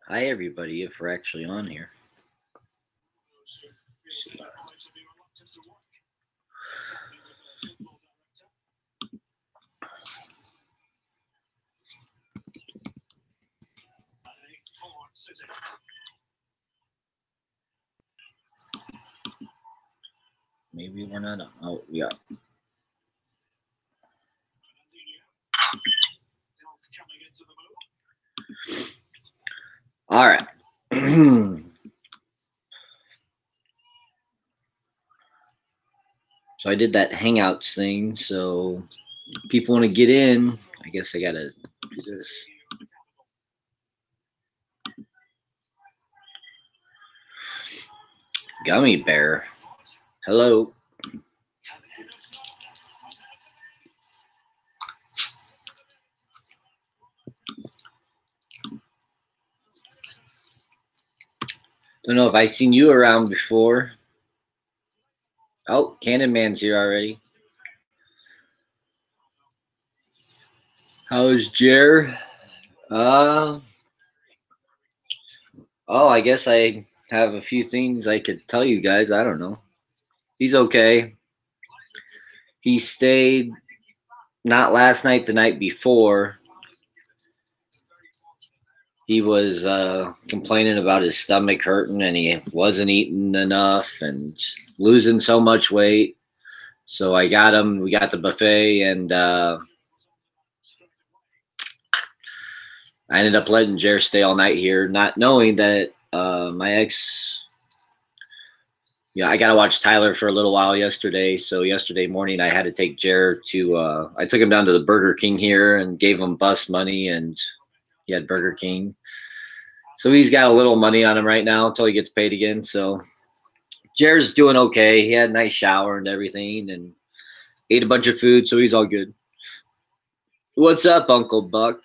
Hi, everybody, if we're actually on here. Let's see. Maybe we're not on. Oh, yeah. All right. So I did that Hangouts thing. So people want to get in. I guess I gotta do this. Gummy bear. Hello. Don't know if I've seen you around before. Oh, Cannon Man's here already. How's Jer? Oh, I guess I have a few things I could tell you guys. I don't know. He's okay. He stayed not last night, the night before. He was complaining about his stomach hurting and he wasn't eating enough and losing so much weight. So I got him. We got the buffet and I ended up letting Jer stay all night here, not knowing that my ex. Yeah, I got to watch Tyler for a little while yesterday. So yesterday morning, I had to take Jer to. I took him down to the Burger King here and gave him bus money, and he had Burger King. So he's got a little money on him right now until he gets paid again. So Jer's doing okay. He had a nice shower and everything, and ate a bunch of food, so he's all good. What's up, Uncle Buck?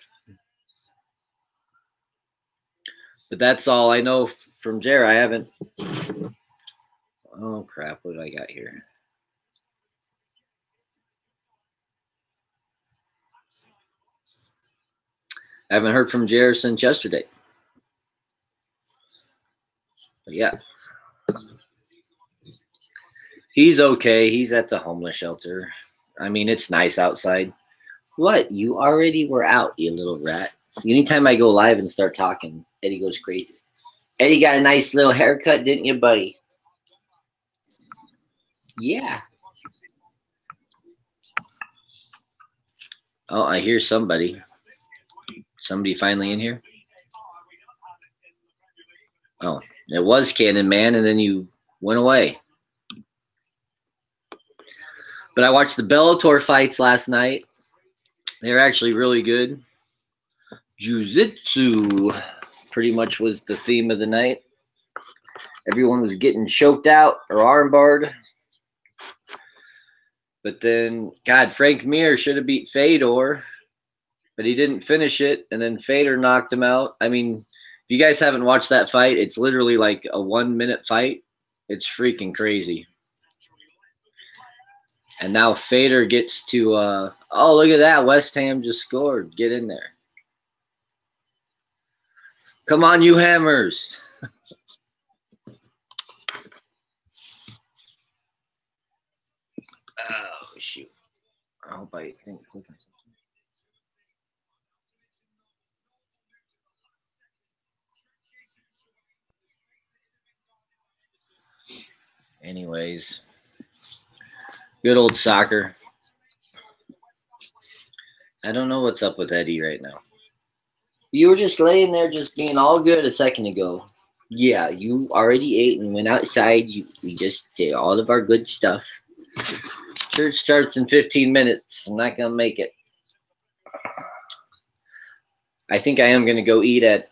But that's all I know from Jer. I haven't. Oh crap! What do I got here? I haven't heard from Jer since yesterday. But yeah. He's okay. He's at the homeless shelter. I mean, it's nice outside. What? You already were out, you little rat. So anytime I go live and start talking, Eddie goes crazy. Eddie got a nice little haircut, didn't you, buddy? Yeah. Oh, I hear somebody. Somebody finally in here? Oh, it was Cannon Man, and then you went away. But I watched the Bellator fights last night. They were actually really good. Jiu-Jitsu pretty much was the theme of the night. Everyone was getting choked out or armbarred. But then, God, Frank Mir should have beat Fedor, but he didn't finish it, and then Fedor knocked him out. I mean, if you guys haven't watched that fight, it's literally like a 1-minute fight. It's freaking crazy. And now Fedor gets to, oh, look at that. West Ham just scored. Get in there. Come on, you Hammers. Oh, shoot. I hope I didn't click on something. Anyways, good old soccer. I don't know what's up with Eddie right now. You were just laying there just being all good a second ago. Yeah, you already ate and went outside. We just did all of our good stuff. Church starts in 15 minutes. I'm not going to make it. I think I am going to go eat at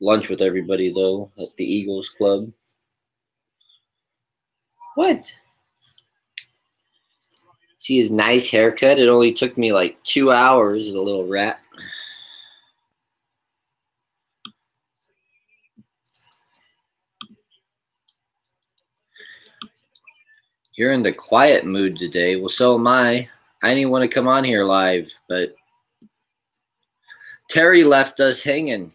lunch with everybody, though, at the Eagles Club. What? See his nice haircut? It only took me like 2 hours, the little rat. You're in the quiet mood today. Well, so am I. I didn't want to come on here live, but Terry left us hanging.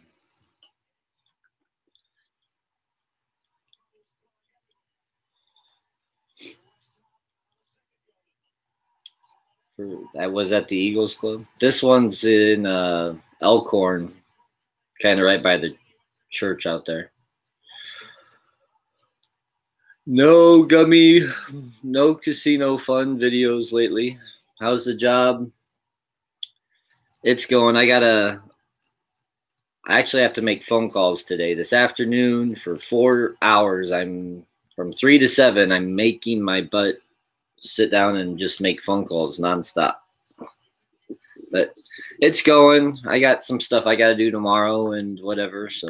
I was at the Eagles Club. This one's in Elkhorn, kind of right by the church out there. No gummy, no casino fun videos lately. How's the job? It's going. I actually have to make phone calls today. This afternoon for 4 hours. I'm from 3 to 7. I'm making my butt sit down and just make phone calls nonstop. But it's going. I got some stuff I got to do tomorrow and whatever. So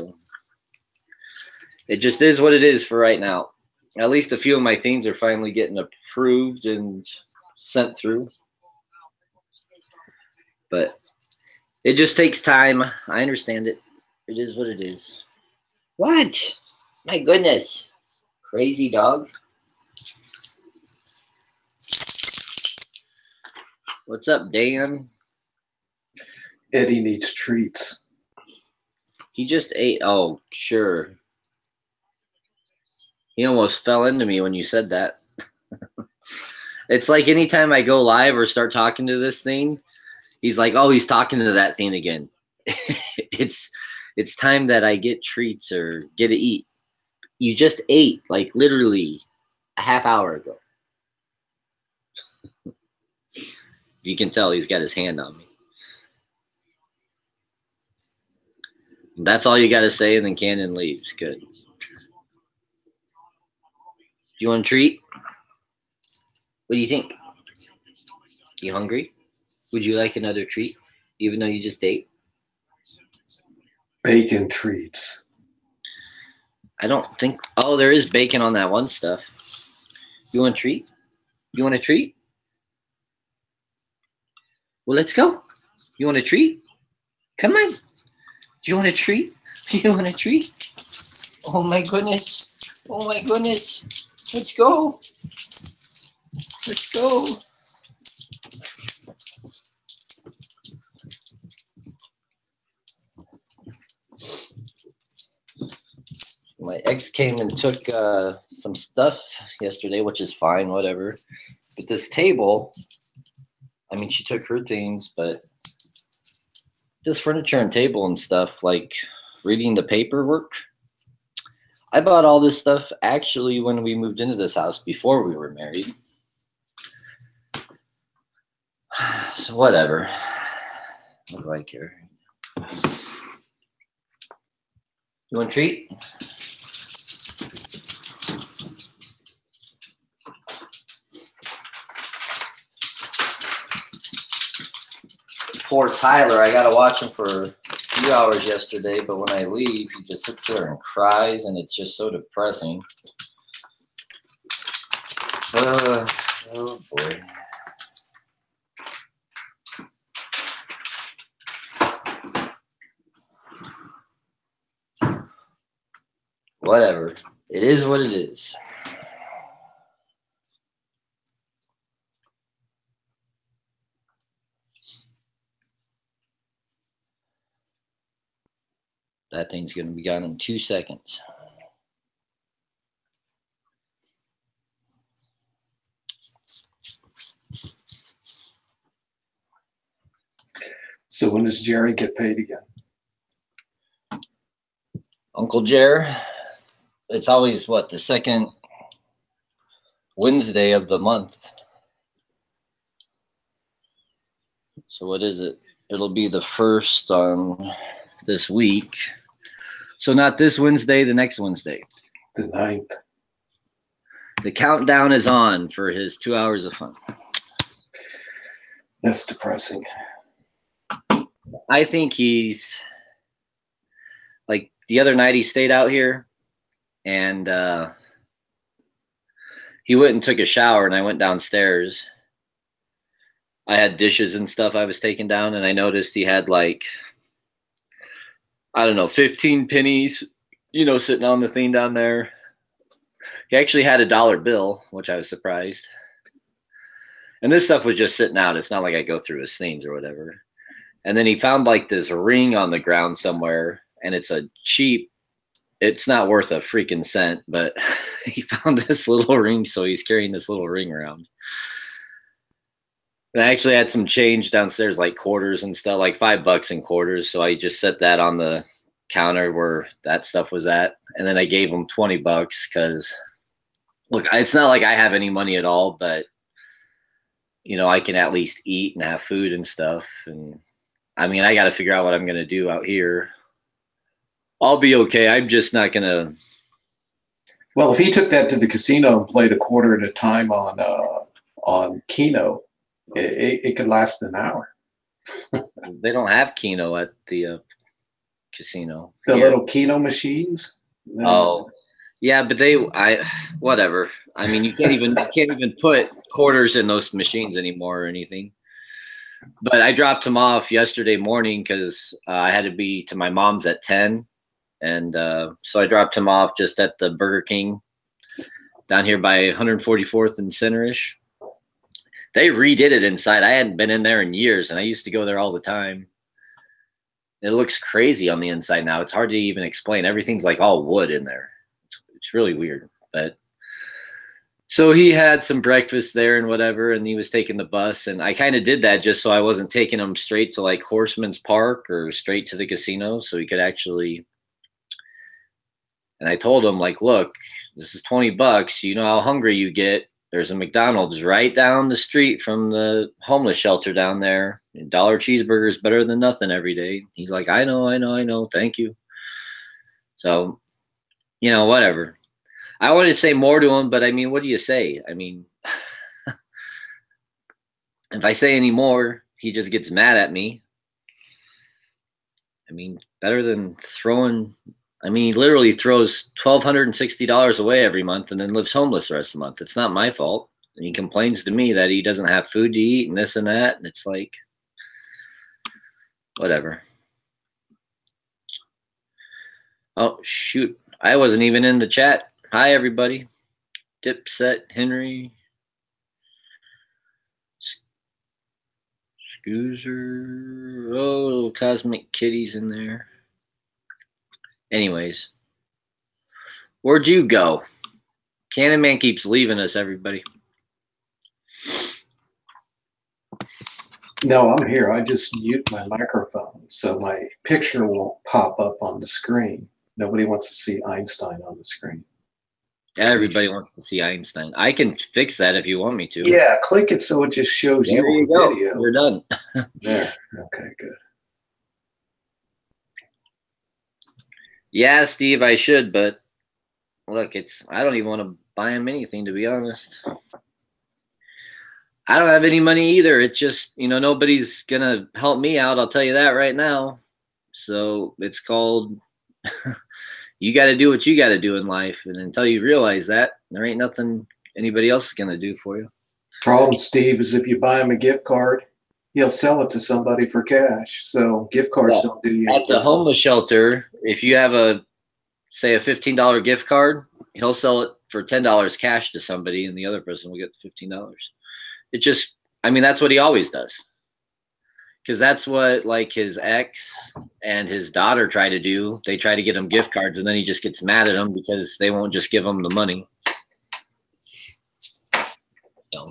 it just is what it is for right now. At least a few of my things are finally getting approved and sent through. But it just takes time. I understand it. It is what it is. What? My goodness. Crazy dog. What's up, Dan? Eddie needs treats. He just ate. Oh, sure. He almost fell into me when you said that. It's like anytime I go live or start talking to this thing, he's like, oh, he's talking to that thing again. It's time that I get treats or get to eat. You just ate, like, literally a half hour ago. You can tell he's got his hand on me. That's all you got to say, and then Cannon leaves. Good. You want a treat? What do you think? You hungry? Would you like another treat, even though you just ate? Bacon treats. I don't think. Oh, there is bacon on that one stuff. You want a treat? You want a treat? Well, let's go. You want a treat? Come on. You want a treat? You want a treat? Oh my goodness. Oh my goodness. Let's go. Let's go. My ex came and took some stuff yesterday, which is fine, whatever. But this table, I mean, she took her things, but this furniture and table and stuff, like reading the paperwork, I bought all this stuff actually when we moved into this house before we were married. So whatever. What do I care? You want a treat? Poor Tyler, I got to watch him for a few hours yesterday, but when I leave, he just sits there and cries, and it's just so depressing. Oh, boy. Whatever. It is what it is. That thing's going to be gone in 2 seconds. So when does Jerry get paid again? Uncle Jer, it's always, what, the second Wednesday of the month. So what is it? It'll be the first on this week. So not this Wednesday, the next Wednesday. The 9th. The countdown is on for his 2 hours of fun. That's depressing. I think he's, like, the other night he stayed out here, and he went and took a shower, and I went downstairs. I had dishes and stuff I was taking down, and I noticed he had, like, I don't know, 15 pennies, you know, sitting on the thing down there. He actually had a dollar bill, which I was surprised. And this stuff was just sitting out. It's not like I go through his things or whatever. And then he found like this ring on the ground somewhere, and it's a cheap, it's not worth a freaking cent, but he found this little ring, so he's carrying this little ring around. And I actually had some change downstairs, like quarters and stuff, like $5 in quarters. So I just set that on the counter where that stuff was at. And then I gave him $20 because, look, it's not like I have any money at all, but, you know, I can at least eat and have food and stuff. And I mean, I got to figure out what I'm going to do out here. I'll be okay. I'm just not going to. Well, if he took that to the casino and played a quarter at a time on Keno, it could last an hour. They don't have Keno at the casino. The here. little Keno machines. Oh, yeah, but whatever. I mean, you can't even put quarters in those machines anymore or anything. But I dropped him off yesterday morning because I had to be to my mom's at 10. And so I dropped him off just at the Burger King down here by 144th and Center-ish. They redid it inside. I hadn't been in there in years, and I used to go there all the time. It looks crazy on the inside now. It's hard to even explain. Everything's like all wood in there. It's really weird. But so he had some breakfast there and whatever, and he was taking the bus. And I kind of did that just so I wasn't taking him straight to like Horseman's Park or straight to the casino, so he could actually. And I told him, like, look, this is $20. You know how hungry you get. There's a McDonald's right down the street from the homeless shelter down there. $1 cheeseburger is better than nothing every day. He's like, I know. Thank you. So, you know, whatever. I wanted to say more to him, but I mean, what do you say? I mean, if I say any more, he just gets mad at me. I mean, better than throwing. I mean, he literally throws $1,260 away every month and then lives homeless the rest of the month. It's not my fault. And he complains to me that he doesn't have food to eat and this and that. And it's like, whatever. Oh, shoot. I wasn't even in the chat. Hi, everybody. Dipset, Henry. Scoozer. Oh, Cosmic Kitty's in there. Anyways, where'd you go? Cannon Man keeps leaving us, everybody. No, I'm here. I just mute my microphone so my picture won't pop up on the screen. Nobody wants to see Einstein on the screen. Everybody wants to see Einstein. I can fix that if you want me to. Yeah, click it so it just shows There you on go. video. We're done. There. Okay, good. Yeah, Steve, I should, but look, I don't even want to buy him anything, to be honest. I don't have any money either. It's just, you know, nobody's going to help me out. I'll tell you that right now. So it's called, you got to do what you got to do in life. And until you realize that, there ain't nothing anybody else is going to do for you. Problem, Steve, is if you buy him a gift card, he'll sell it to somebody for cash. So gift cards don't do you. At the homeless shelter, if you have say a $15 gift card, he'll sell it for $10 cash to somebody, and the other person will get the $15. It just, I mean, that's what he always does. Because that's what, like, his ex and his daughter try to do. They try to get him gift cards, and then he just gets mad at them because they won't just give him the money. So.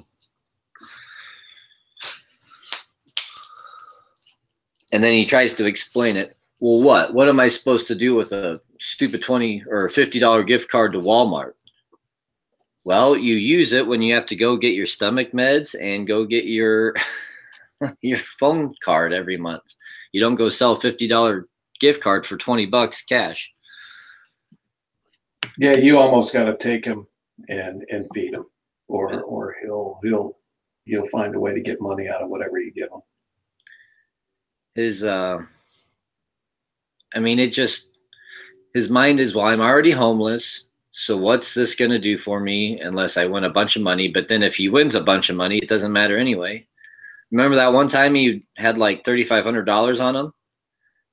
And then he tries to explain it. Well, what? What am I supposed to do with a stupid $20 or $50 gift card to Walmart? Well, you use it when you have to go get your stomach meds and go get your your phone card every month. You don't go sell a $50 gift card for $20 cash. Yeah, you almost got to take him and feed him, or he'll find a way to get money out of whatever you give him. I mean, his mind is, well, I'm already homeless, so what's this going to do for me unless I win a bunch of money? But then if he wins a bunch of money, it doesn't matter anyway. Remember that one time he had like $3,500 on him?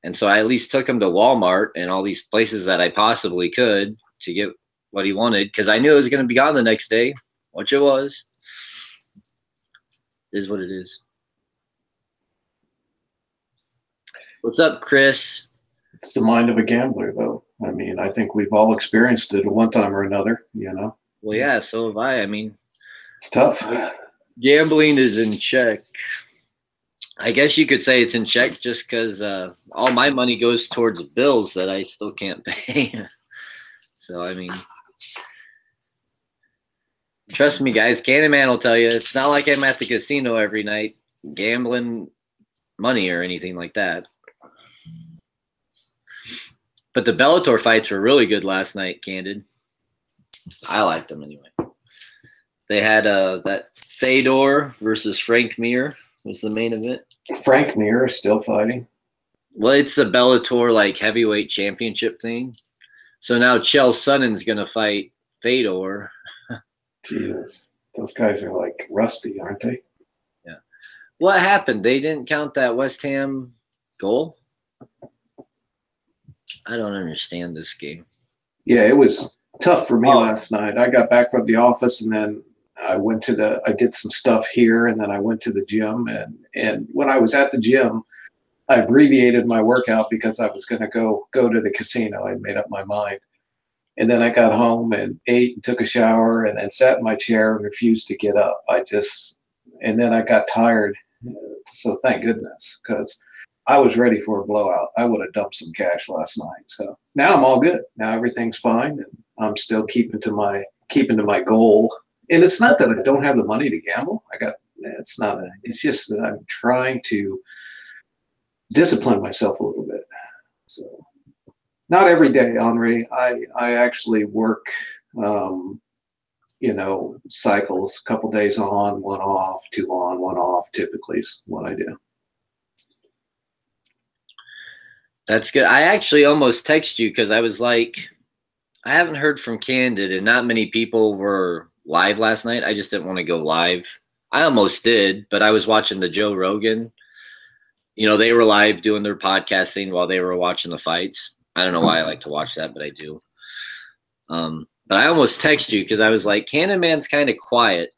And so I at least took him to Walmart and all these places that I possibly could to get what he wanted, because I knew it was going to be gone the next day, which it was. is what it is. What's up, Chris? It's the mind of a gambler, though. I mean, I think we've all experienced it at one time or another, you know? Well, yeah, so have I. I mean, it's tough. Gambling is in check. I guess you could say it's in check just because all my money goes towards bills that I still can't pay. So, I mean, trust me, guys, Candyman will tell you, it's not like I'm at the casino every night gambling money or anything like that. But the Bellator fights were really good last night, Candid. I liked them anyway. They had that Fedor versus Frank Mir was the main event. Frank Mir is still fighting. Well, it's the Bellator like heavyweight championship thing. So now Chael Sonnen's gonna fight Fedor. Jesus, those guys are like rusty, aren't they? Yeah. What happened? They didn't count that West Ham goal? I don't understand this game. Yeah, it was tough for me last night. I got back from the office and then I did some stuff here and then I went to the gym and when I was at the gym, I abbreviated my workout because I was going to go to the casino. I made up my mind. And then I got home and ate and took a shower and then sat in my chair and refused to get up. And then I got tired. So thank goodness, because I was ready for a blowout. I would have dumped some cash last night. So now I'm all good. Now everything's fine, and I'm still keeping to my goal. And it's not that I don't have the money to gamble. It's just that I'm trying to discipline myself a little bit. So not every day, Henri. I actually work, cycles, a couple days on, one off, 2 on, 1 off, typically is what I do. That's good. I actually almost texted you because I was like, I haven't heard from Candid, and not many people were live last night. I just didn't want to go live. I almost did, but I was watching the Joe Rogan. You know, they were live doing their podcasting while they were watching the fights. I don't know why I like to watch that, but I do. But I almost texted you because I was like, Candidman's kind of quiet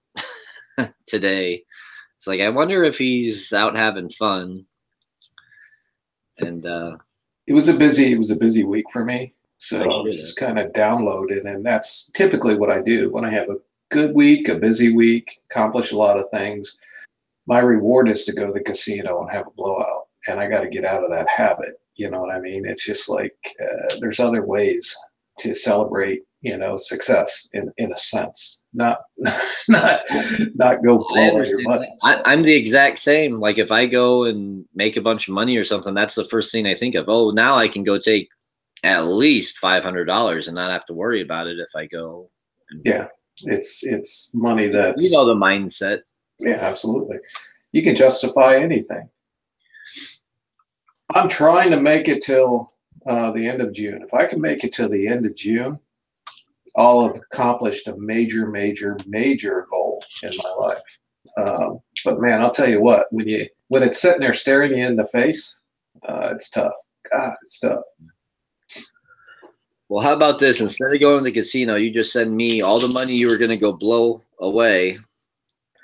today. It's like, I wonder if he's out having fun. And it was a busy week for me. So just kind of downloaded, and that's typically what I do when I have a good week, a busy week, accomplish a lot of things. My reward is to go to the casino and have a blowout, and I got to get out of that habit. You know what I mean? It's just like there's other ways to celebrate, success in a sense, not go blow all your money. So. I'm the exact same. Like if I go and make a bunch of money or something, that's the first thing I think of. Oh, now I can go take at least $500 and not have to worry about it if I go. Yeah, it's money that the mindset. Yeah, absolutely. You can justify anything. I'm trying to make it till the end of June. If I can make it till the end of June, I'll have accomplished a major goal in my life. But man, I'll tell you what, when it's sitting there staring you in the face, it's tough. God, it's tough. Well, how about this? Instead of going to the casino, you just send me all the money you were going to go blow away,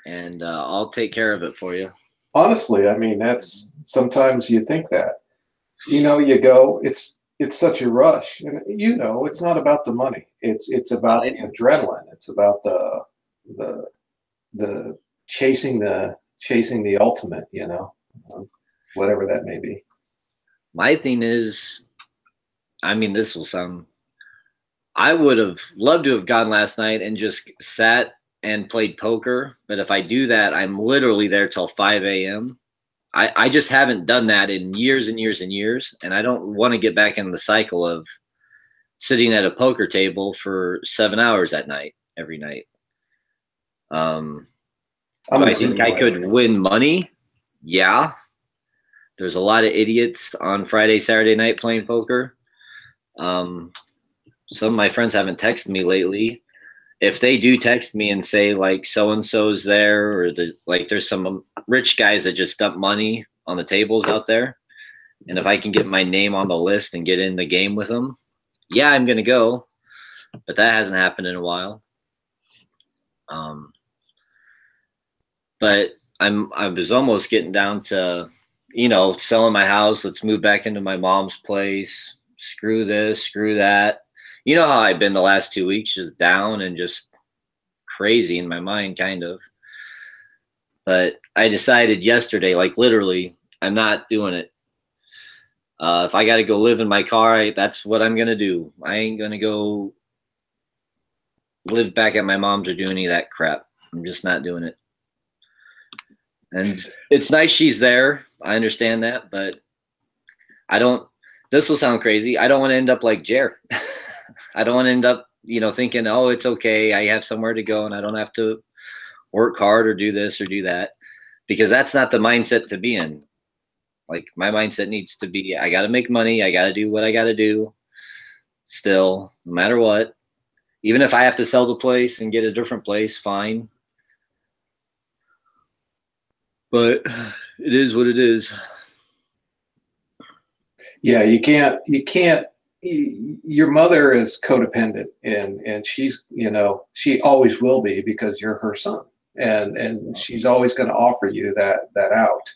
and I'll take care of it for you. Honestly, I mean, that's sometimes you think that. You go, it's such a rush. And it's not about the money. It's about the adrenaline. It's about the chasing the ultimate, whatever that may be. My thing is, I mean, this will sound, I would have loved to have gone last night and just sat and played poker. But if I do that, I'm literally there till 5 a.m. I just haven't done that in years and years and years. And I don't want to get back in the cycle of sitting at a poker table for 7 hours at night, every night. I think I could win money. Yeah. There's a lot of idiots on Friday, Saturday night playing poker. Some of my friends haven't texted me lately. If they do text me and say like so-and-so's there, or there's some rich guys that just dump money on the tables out there, and if I can get my name on the list and get in the game with them, yeah, I'm going to go. But that hasn't happened in a while. But I was almost getting down to, selling my house. Let's move back into my mom's place. Screw this, screw that. You know how I've been the last 2 weeks, just down and just crazy in my mind, kind of. But I decided yesterday, like literally, I'm not doing it. If I got to go live in my car, that's what I'm going to do. I ain't going to go live back at my mom's or do any of that crap. I'm just not doing it. And it's nice she's there. I understand that, but I don't, this will sound crazy. I don't want to end up like Jer. I don't want to end up, thinking, oh, it's okay. I have somewhere to go and I don't have to work hard or do this or do that, because that's not the mindset to be in. Like my mindset needs to be, I got to make money. I got to do what I got to do still, no matter what. Even if I have to sell the place and get a different place, fine. But it is what it is. Yeah, you can't, your mother is codependent and she's, she always will be because you're her son. And she's always going to offer you that out.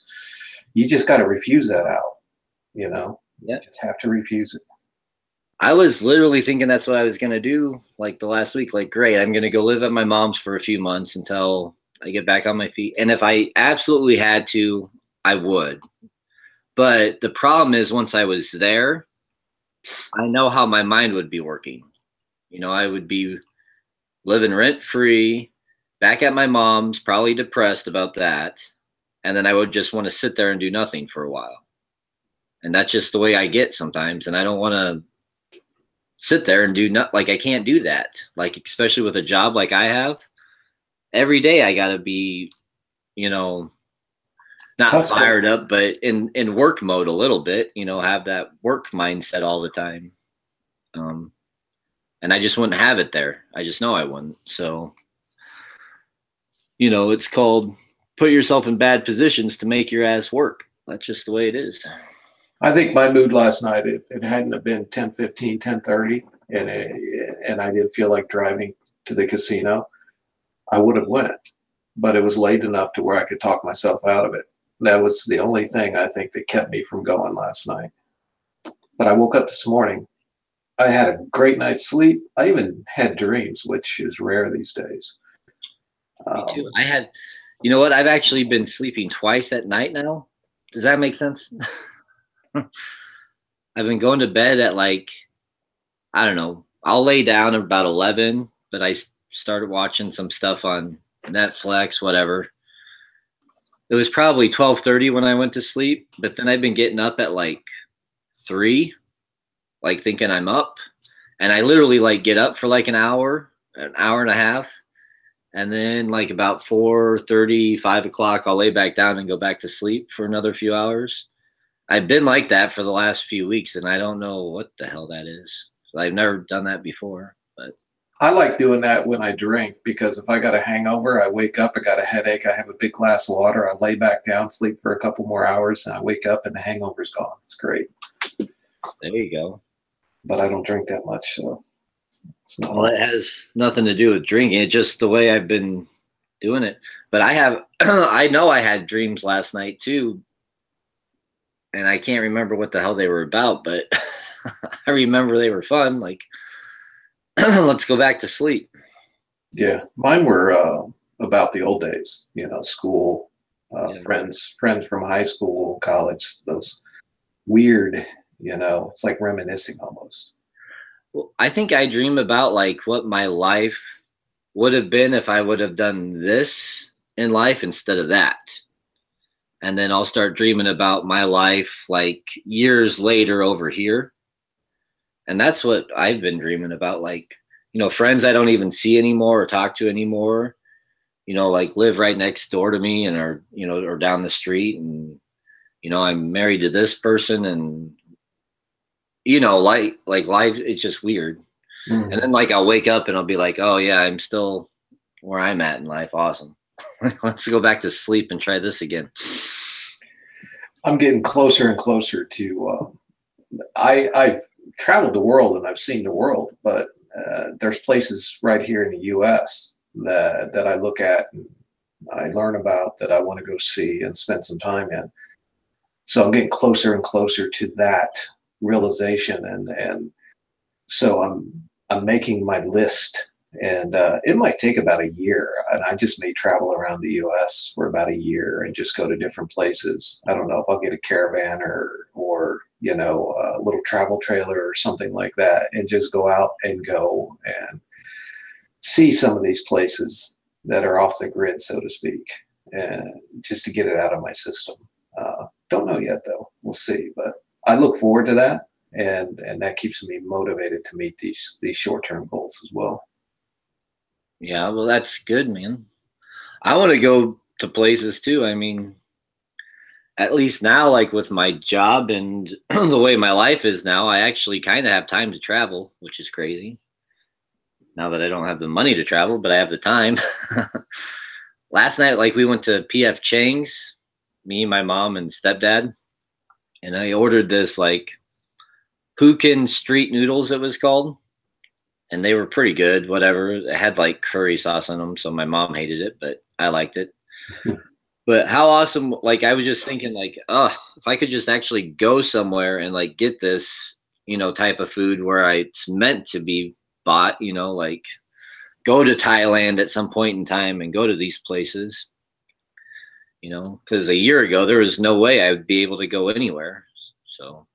You just got to refuse that out, Yeah. You just have to refuse it. I was literally thinking that's what I was going to do like the last week. Like, great, I'm going to go live at my mom's for a few months until I get back on my feet. And if I absolutely had to, I would. But the problem is once I was there, I know how my mind would be working. I would be living rent free, back at my mom's, probably depressed about that. And then I would just want to sit there and do nothing for a while. And that's just the way I get sometimes. And I don't want to sit there and do not, like I can't do that. Like, especially with a job like I have, every day I got to be, not fired up, but in work mode a little bit, have that work mindset all the time. And I just wouldn't have it there. I just know I wouldn't. So, it's called put yourself in bad positions to make your ass work. That's just the way it is. I think my mood last night, if it hadn't have been 10:15, 10:30, and I didn't feel like driving to the casino, I would have went. But it was late enough to where I could talk myself out of it. That was the only thing I think that kept me from going last night. But I woke up this morning. I had a great night's sleep. I even had dreams, which is rare these days. Me too. I had, you know what? I've actually been sleeping twice at night now. Does that make sense? I've been going to bed at like, I don't know. I'll lay down at about 11, but I started watching some stuff on Netflix, whatever. It was probably 12:30 when I went to sleep, but then I've been getting up at like 3, like thinking I'm up. And I literally like get up for like an hour and a half. And then like about 4:30, 5 o'clock, I'll lay back down and go back to sleep for another few hours. I've been like that for the last few weeks, and I don't know what the hell that is. I've never done that before. But I like doing that when I drink, because if I got a hangover, I wake up, I got a headache, I have a big glass of water, I lay back down, sleep for a couple more hours, and I wake up and the hangover's gone. It's great. There you go. But I don't drink that much, so it's not. Well, it has nothing to do with drinking. It's just the way I've been doing it. But I have, I know I had dreams last night too, and I can't remember what the hell they were about, but I remember they were fun. Like, let's go back to sleep. Yeah, mine were about the old days, school, Yeah. friends from high school, college, those weird, it's like reminiscing almost. Well, I think I dream about like what my life would have been if I would have done this in life instead of that. And then I'll start dreaming about my life like years later over here. And that's what I've been dreaming about. Like, friends I don't even see anymore or talk to anymore, like live right next door to me and are, or down the street. And, I'm married to this person and, like life, it's just weird. Mm-hmm. And then like, I'll wake up and I'll be like, oh yeah, I'm still where I'm at in life. Awesome. Let's go back to sleep and try this again. I'm getting closer and closer to, I've traveled the world and I've seen the world, but there's places right here in the U.S. that I look at and I learn about, that I want to go see and spend some time in. So I'm getting closer and closer to that realization, and so I'm making my list, and it might take about a year, and I just may travel around the U.S. for about a year and just go to different places. I don't know if I'll get a caravan or you know, a little travel trailer or something like that, and just go out and go and see some of these places that are off the grid, so to speak, and just to get it out of my system. Don't know yet though. We'll see, but I look forward to that, and that keeps me motivated to meet these short-term goals as well. Yeah, well, that's good, man. I want to go to places too. I mean, at least now, like with my job and the way my life is now, I actually kind of have time to travel, which is crazy. Now that I don't have the money to travel, but I have the time. Last night, like we went to PF Chang's, me, my mom, and stepdad, and I ordered this like Pukin street noodles, it was called, and they were pretty good. Whatever, it had like curry sauce on them, so my mom hated it, but I liked it. But how awesome! Like I was just thinking, like, oh, if I could just actually go somewhere and like get this, you know, type of food where it's meant to be bought, you know, like go to Thailand at some point in time and go to these places, you know, because a year ago there was no way I would be able to go anywhere. So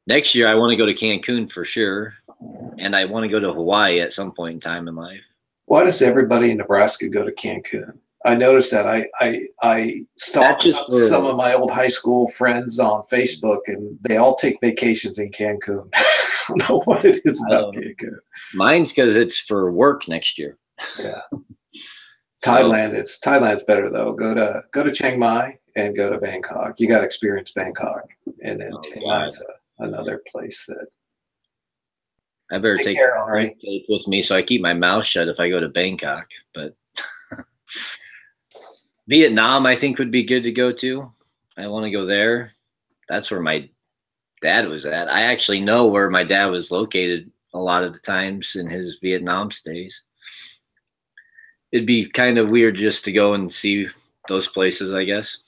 next year I want to go to Cancun for sure, and I want to go to Hawaii at some point in time in life. Why does everybody in Nebraska go to Cancun? I noticed that I stalked some of my old high school friends on Facebook, and they all take vacations in Cancun. I don't know what it is about Cancun. Mine's because it's for work next year. Yeah. Thailand's better though. Go to Chiang Mai and go to Bangkok. You got to experience Bangkok, and then Chiang Mai's another place that I better take tape with me so I keep my mouth shut if I go to Bangkok. But Vietnam, I think, would be good to go to. I want to go there. That's where my dad was at. I actually know where my dad was located a lot of the times in his Vietnam stays. It'd be kind of weird just to go and see those places, I guess.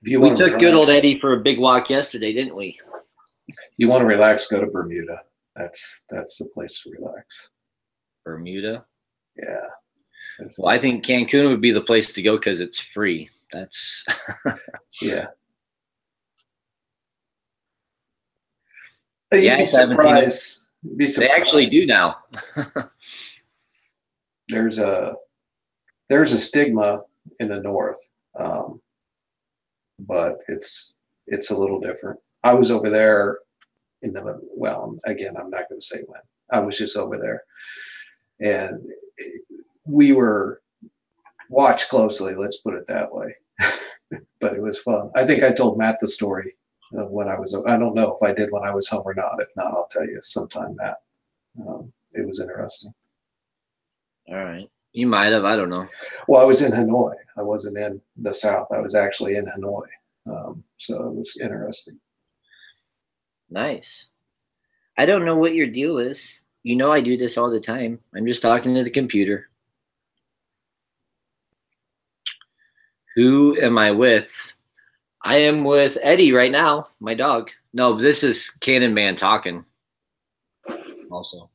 We took good old Eddie for a big walk yesterday, didn't we? You want to relax, go to Bermuda. That's the place to relax. Bermuda? Yeah. Well, I think Cancun would be the place to go because it's free. That's yeah. Yeah, be surprised. They actually do now. There's a stigma in the north, but it's a little different. I was over there again, I'm not going to say when. I was just over there, and we were watched closely. Let's put it that way. But it was fun. I think I told Matt the story of when I was. I don't know if I did when I was home or not. If not, I'll tell you sometime, Matt. It was interesting. All right. You might have. I don't know. Well, I was in Hanoi. I wasn't in the South. I was actually in Hanoi. So it was interesting. Nice. I don't know what your deal is. You know I do this all the time. I'm just talking to the computer. Who am I with? I am with Eddie right now, my dog. No, this is Cannon Man talking. Also.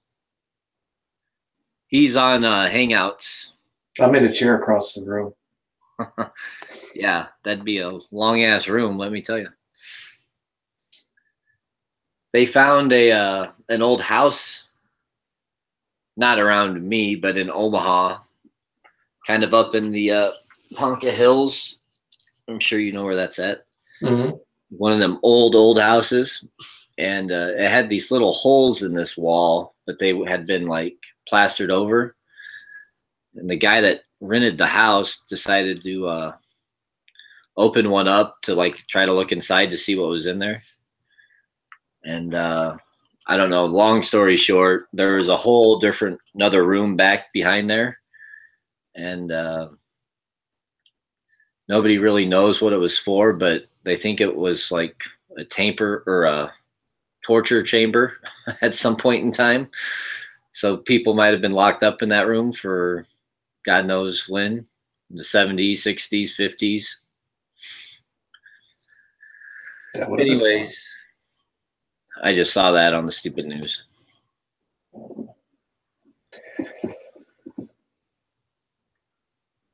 He's on Hangouts. I'm in a chair across the room. Yeah, that'd be a long-ass room, let me tell you. They found an old house, not around me, but in Omaha, kind of up in the Ponca Hills. I'm sure you know where that's at. Mm-hmm. One of them old houses, and it had these little holes in this wall, but they had been like plastered over. And the guy that rented the house decided to open one up to like try to look inside to see what was in there. And I don't know, long story short, there was a whole another room back behind there. And nobody really knows what it was for, but they think it was like a tamper or a torture chamber at some point in time. So people might have been locked up in that room for God knows when, the 70s, 60s, 50s. That would have been fun. Anyways, I just saw that on the stupid news.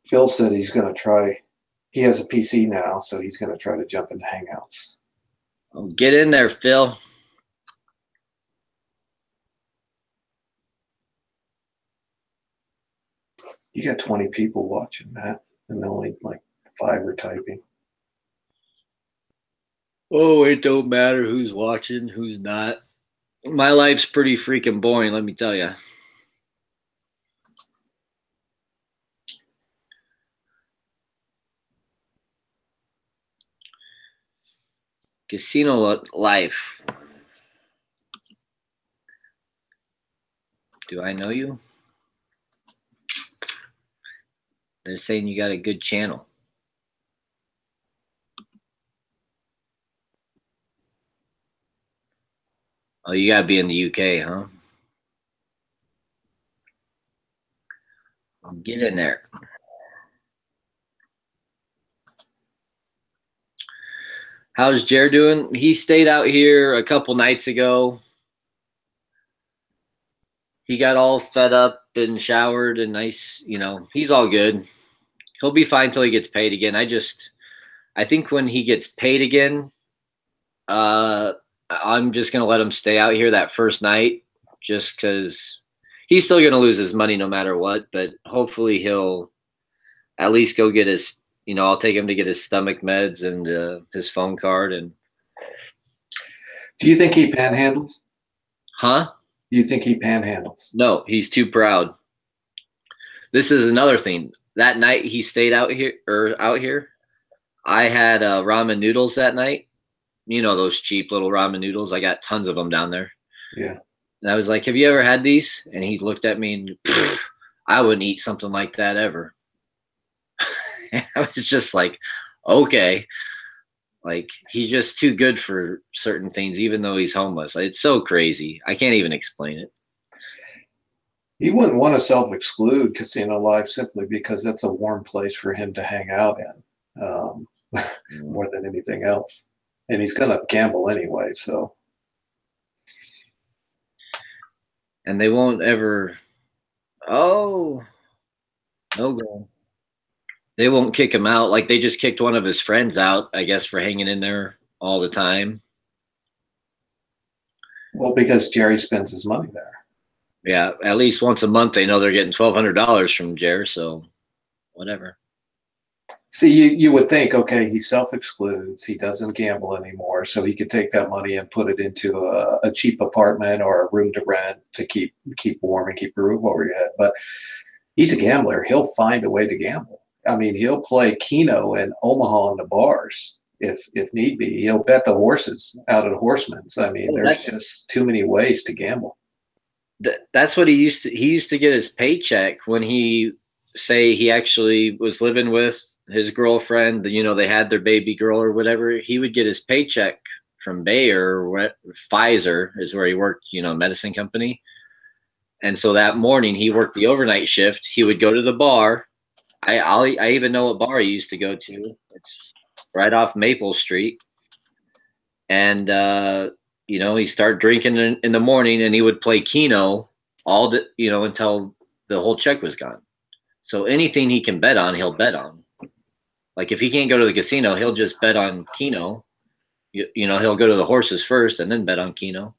Phil said he's going to try. He has a PC now, so he's going to try to jump into Hangouts. Oh, get in there, Phil. You got 20 people watching that, and only like 5 are typing. Oh, it don't matter who's watching, who's not. My life's pretty freaking boring, let me tell you. Casino life. Do I know you? They're saying you got a good channel. Oh, you gotta be in the UK, huh? Get in there. How's Jer doing? He stayed out here a couple nights ago. He got all fed up and showered and nice, you know, he's all good. He'll be fine till he gets paid again. I think when he gets paid again, I'm just gonna let him stay out here that first night, just because he's still gonna lose his money no matter what. But hopefully he'll at least go get his. You know, I'll take him to get his stomach meds and his phone card. And do you think he panhandles? Huh? Do you think he panhandles? No, he's too proud. This is another thing. That night he stayed out here. I had ramen noodles that night. You know, those cheap little ramen noodles. I got tons of them down there. Yeah. And I was like, have you ever had these? And he looked at me and I wouldn't eat something like that ever. And I was just like, okay. Like, he's just too good for certain things, even though he's homeless. It's so crazy. I can't even explain it. He wouldn't want to self-exclude casino life simply because that's a warm place for him to hang out in, more than anything else. And he's going to gamble anyway, so. And they won't ever. Oh, no go. They won't kick him out. Like, they just kicked one of his friends out, I guess, for hanging in there all the time. Well, because Jerry spends his money there. Yeah, at least once a month they know they're getting $1,200 from Jer, so whatever. See, you would think, okay, he self-excludes, he doesn't gamble anymore, so he could take that money and put it into a cheap apartment or a room to rent to keep warm and keep a roof over your head. But he's a gambler. He'll find a way to gamble. I mean, he'll play Keno in Omaha in the bars if need be. He'll bet the horses out at Horseman's. I mean, there's just too many ways to gamble. That's what he used to get his paycheck when he actually was living with his girlfriend. You know, they had their baby girl or whatever. He would get his paycheck from Bayer or Pfizer is where he worked, you know, medicine company. And so that morning he worked the overnight shift. He would go to the bar. I even know what bar he used to go to. It's right off Maple Street. And, you know, he started drinking in the morning and he would play Keno until the whole check was gone. So anything he can bet on, he'll bet on. Like, if he can't go to the casino, he'll just bet on Keno. You know, he'll go to the horses first and then bet on Keno.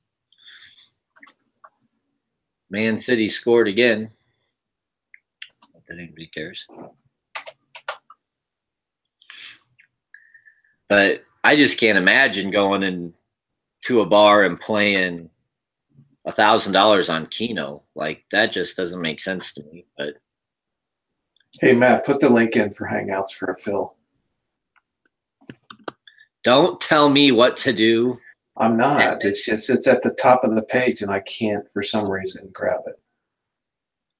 Man City scored again. Not that anybody cares. But I just can't imagine going into a bar and playing $1,000 on Keno. Like, that just doesn't make sense to me. But hey, Matt, put the link in for Hangouts for Phil. Don't tell me what to do. I'm not. It's at the top of the page, and I can't for some reason grab it.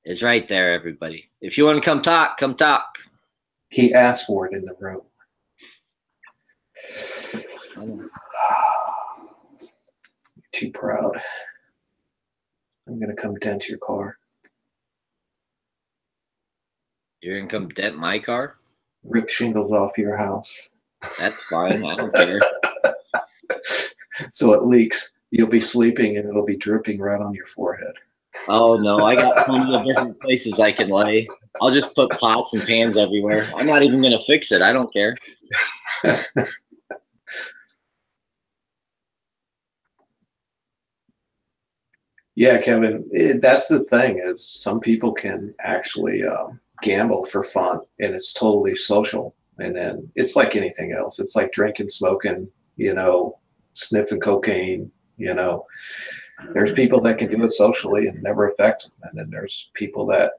It's right there, everybody. If you want to come talk, come talk. He asked for it in the room. Too proud. I'm going to come dent your car. You're gonna come dent my car? Rip shingles off your house. That's fine. I don't care. So it leaks. You'll be sleeping and it'll be dripping right on your forehead. Oh no, I got plenty of different places I can lay. I'll just put pots and pans everywhere. I'm not even gonna fix it. I don't care. Yeah, Kevin, that's the thing is some people can actually gamble for fun and it's totally social. And then it's like anything else. It's like drinking, smoking, sniffing cocaine, There's people that can do it socially and never affect them. And then there's people that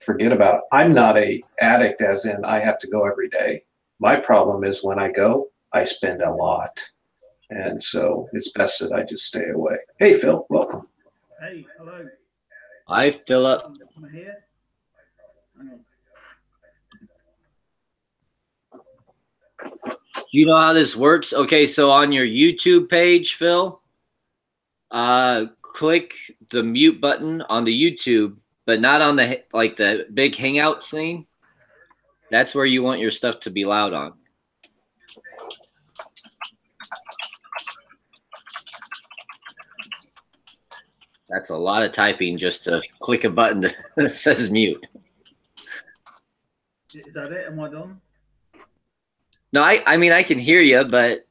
forget about it. I'm not a addict as in I have to go every day. My problem is when I go, I spend a lot. And so it's best that I just stay away. Hey, Phil, welcome. Hey, hello. I fill up. I'm here. Do you know how this works? Okay, so on your YouTube page, Phil, click the mute button on the YouTube, but not on the big Hangouts thing. That's where you want your stuff to be loud on. That's a lot of typing just to click a button that says mute. Is that it? Am I done? No, I mean, I can hear you, but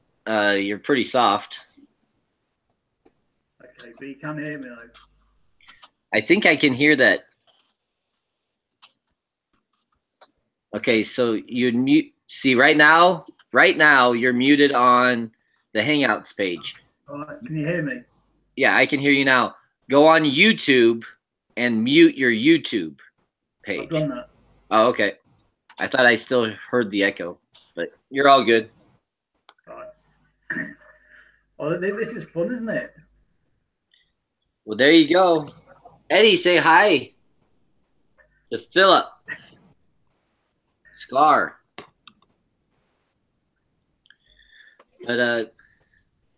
you're pretty soft. Okay, but you can't hear me though. I think I can hear that. Okay, so you mute. See, right now, you're muted on the Hangouts page. All right, can you hear me? Yeah, I can hear you now. Go on YouTube and mute your YouTube page. I've done that. Oh, okay. I thought I still heard the echo, but you're all good. All right. Oh, this is fun, isn't it? Well, there you go. Eddie, say hi to Philip. Scar. But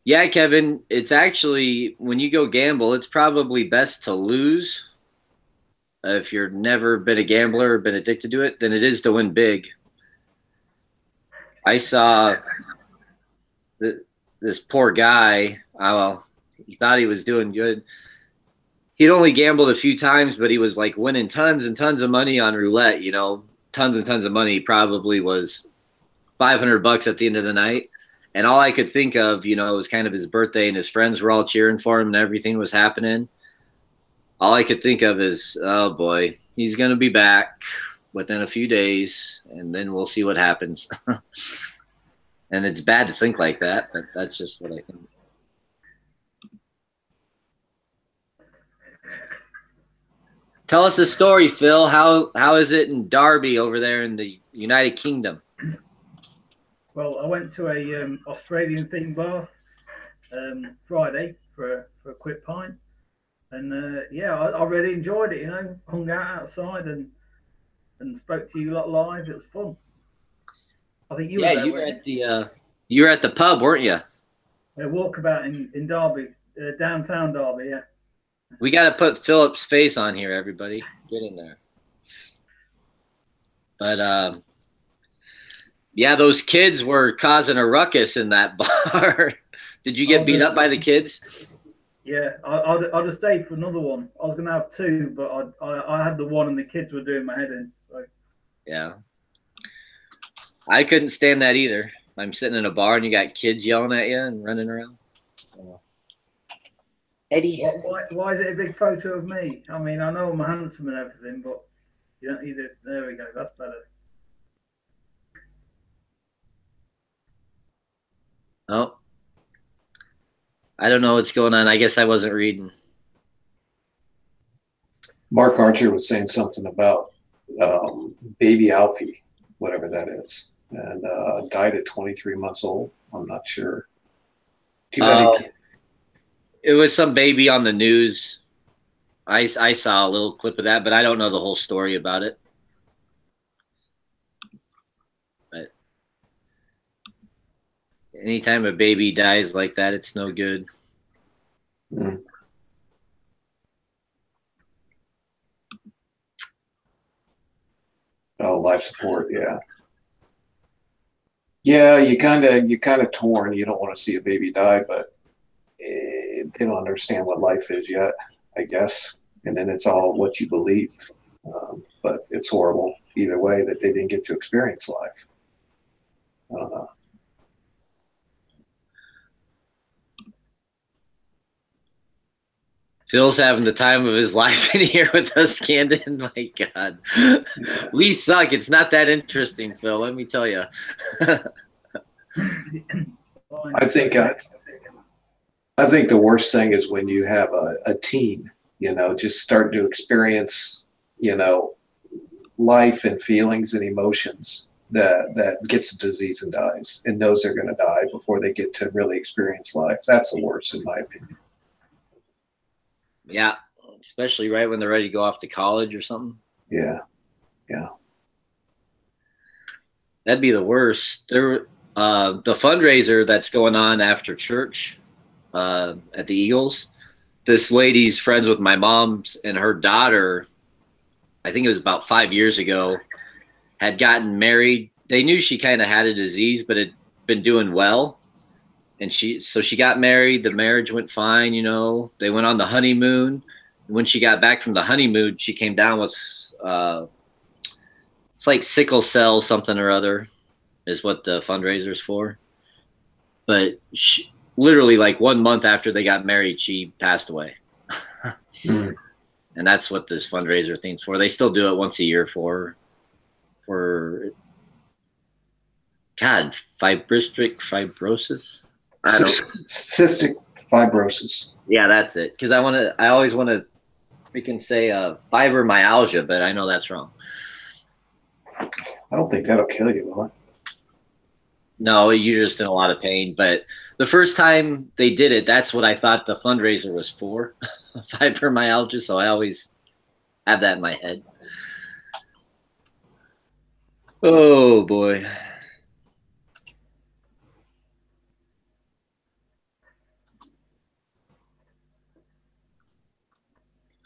yeah, Kevin, it's actually when you go gamble, it's probably best to lose. If you've never been a gambler or been addicted to it, than it is to win big. I saw this poor guy. Well, he thought he was doing good. He'd only gambled a few times, but he was like winning tons and tons of money on roulette. Tons and tons of money. Probably was $500 at the end of the night. And all I could think of, it was kind of his birthday, and his friends were all cheering for him, and everything was happening. All I could think of is, oh boy, he's going to be back within a few days, and then we'll see what happens. And it's bad to think like that, but that's just what I think. Tell us a story, Phil. How is it in Derby over there in the United Kingdom? Well, I went to a Australian themed bar Friday for a quick pint. And yeah, I really enjoyed it. Hung out outside and spoke to you lot live. It was fun. I think you were there. You were at you were at the pub, weren't you? A walkabout in Derby, downtown Derby. Yeah. We got to put Philip's face on here, everybody. Get in there. But yeah, those kids were causing a ruckus in that bar. Did you get beat up by the kids? Yeah, I'd have stayed for another one. I was going to have two, but I had the one and the kids were doing my head in. So. Yeah. I couldn't stand that either. I'm sitting in a bar and you got kids yelling at you and running around. Eddie. Why is it a big photo of me? I mean, I know I'm handsome and everything, but you don't need it. There we go. That's better. Oh. I don't know what's going on. I guess I wasn't reading. Mark Archer was saying something about baby Alfie, whatever that is, and died at 23 months old. I'm not sure. It was some baby on the news. I saw a little clip of that, but I don't know the whole story about it. But anytime a baby dies like that, it's no good. Mm. Oh, life support. Yeah. Yeah. You kind of torn. You don't want to see a baby die, but they don't understand what life is yet, I guess. And then it's all what you believe. But it's horrible either way that they didn't get to experience life. I don't know. Phil's having the time of his life in here with us, Camden. My God, we suck. It's not that interesting, Phil. Let me tell you. I think I think the worst thing is when you have a teen, just starting to experience, life and feelings and emotions that gets a disease and dies and knows they're going to die before they get to really experience life. That's the worst, in my opinion. Yeah, especially right when they're ready to go off to college or something. Yeah, yeah. That'd be the worst. The fundraiser that's going on after church at the Eagles. This lady's friends with my mom's and her daughter. I think it was about 5 years ago. Had gotten married. They knew she kind of had a disease, but had been doing well. And she got married. The marriage went fine. They went on the honeymoon. When she got back from the honeymoon, she came down with it's like sickle cell something or other is what the fundraiser's for. But literally like 1 month after they got married, she passed away. Mm. And that's what this fundraiser thing's for. They still do it once a year for God, fibrosis. Cystic fibrosis. Yeah, that's it. Because I always want to freaking say fibromyalgia, but I know that's wrong. I don't think that'll kill you, will it? No, you're just in a lot of pain. But the first time they did it, that's what I thought the fundraiser was for, fibromyalgia. So I always have that in my head. Oh, boy.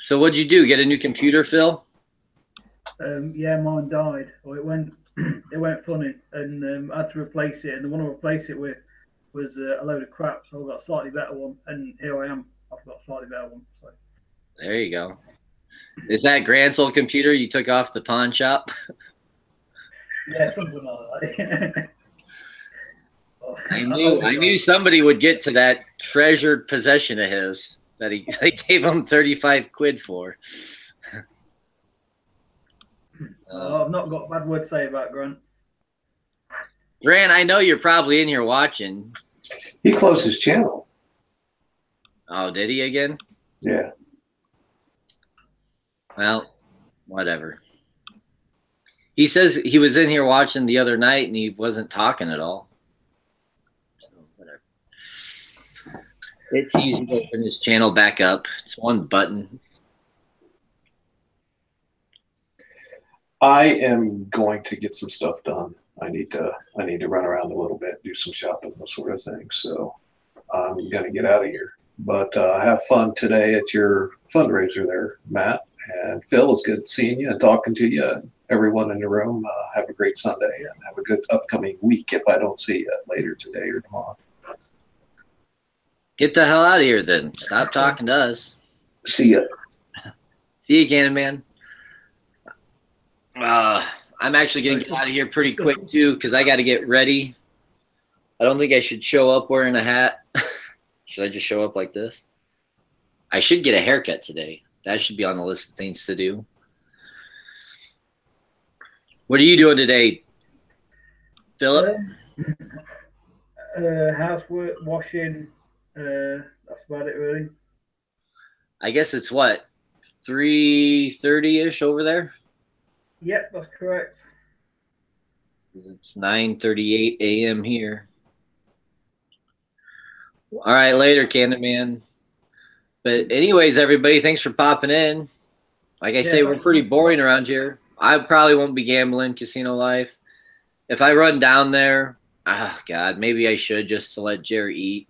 So what'd you do? Get a new computer, Phil? Yeah, mine died. Or it went funny, and I had to replace it. And the one I replaced it with was a load of crap. So I got a slightly better one, and here I am. I've got a slightly better one. So. There you go. Is that Grant's old computer you took off the pawn shop? Yeah, something like that. I knew somebody would get to that treasured possession of his that they gave him 35 quid for. I've not got a bad word to say about Grant. Grant, I know you're probably in here watching. He closed his channel. Oh, did he again? Yeah. Well, whatever. He says he was in here watching the other night and he wasn't talking at all. So, whatever. It's easy to open his channel back up. It's one button. I am going to get some stuff done. I need to run around a little bit, do some shopping, those sort of things. So I'm going to get out of here. But have fun today at your fundraiser there, Matt. And Phil, it's good seeing you and talking to you. And everyone in the room, have a great Sunday and have a good upcoming week if I don't see you later today or tomorrow. Get the hell out of here then. Stop talking to us. See ya. See you again, man. I'm actually going to get out of here pretty quick, too, because I got to get ready. I don't think I should show up wearing a hat. Should I just show up like this? I should get a haircut today. That should be on the list of things to do. What are you doing today, Philip? Housework, washing. That's about it, really. I guess it's what, 3:30-ish over there? Yep, that's correct. It's 9:38 a.m. here. All right, later, Candyman. But anyways, everybody, thanks for popping in. Like I say, we're pretty boring around here. I probably won't be gambling casino life. If I run down there, oh, God, maybe I should just to let Jerry eat.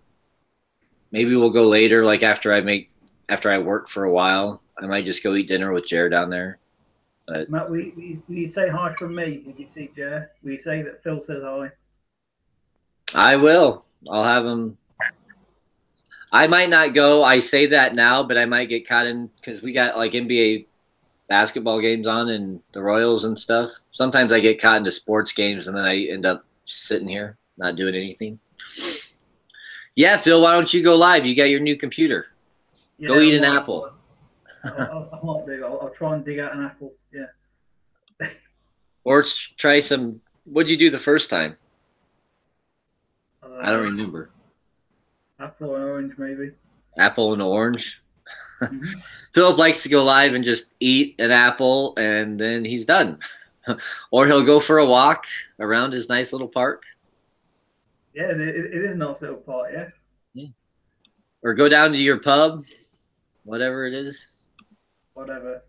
maybe we'll go later, like after I work for a while. I might just go eat dinner with Jared down there. But Matt, will you say hi from me if you see Jer? Will you say that Phil says hi? I will. I'll have him. I might not go. I say that now, but I might get caught in because we got like NBA basketball games on and the Royals and stuff. Sometimes I get caught into sports games and then I end up sitting here not doing anything. Yeah, Phil, why don't you go live? You got your new computer. Yeah, Go eat an apple. I might do. I'll try and dig out an apple. Yeah. Or try some. What'd you do the first time? I don't remember. Apple and orange, maybe. Apple and orange. Mm-hmm. Philip likes to go live and just eat an apple and then he's done. Or he'll go for a walk around his nice little park. Yeah, it is a nice little park, yeah. Or go down to your pub, whatever it is. Whatever.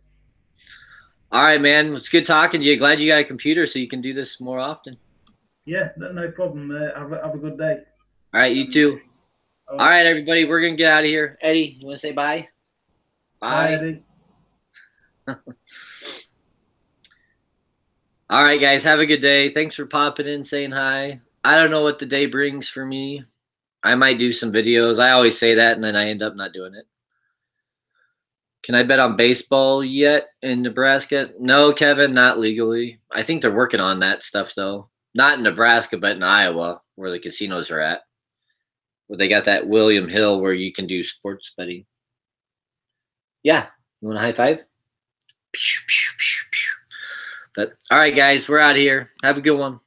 All right, man. It's good talking to you. Glad you got a computer so you can do this more often. Yeah, no problem. Have a good day. All right, you too. All right, everybody. We're going to get out of here. Eddie, you want to say bye? Bye, Eddie. All right, guys. Have a good day. Thanks for popping in, saying hi. I don't know what the day brings for me. I might do some videos. I always say that, and then I end up not doing it. Can I bet on baseball yet in Nebraska? No, Kevin, not legally. I think they're working on that stuff, though. Not in Nebraska, but in Iowa, where the casinos are at. Where they got that William Hill where you can do sports betting. Yeah. You want a high five? But all right, guys, we're out of here. Have a good one.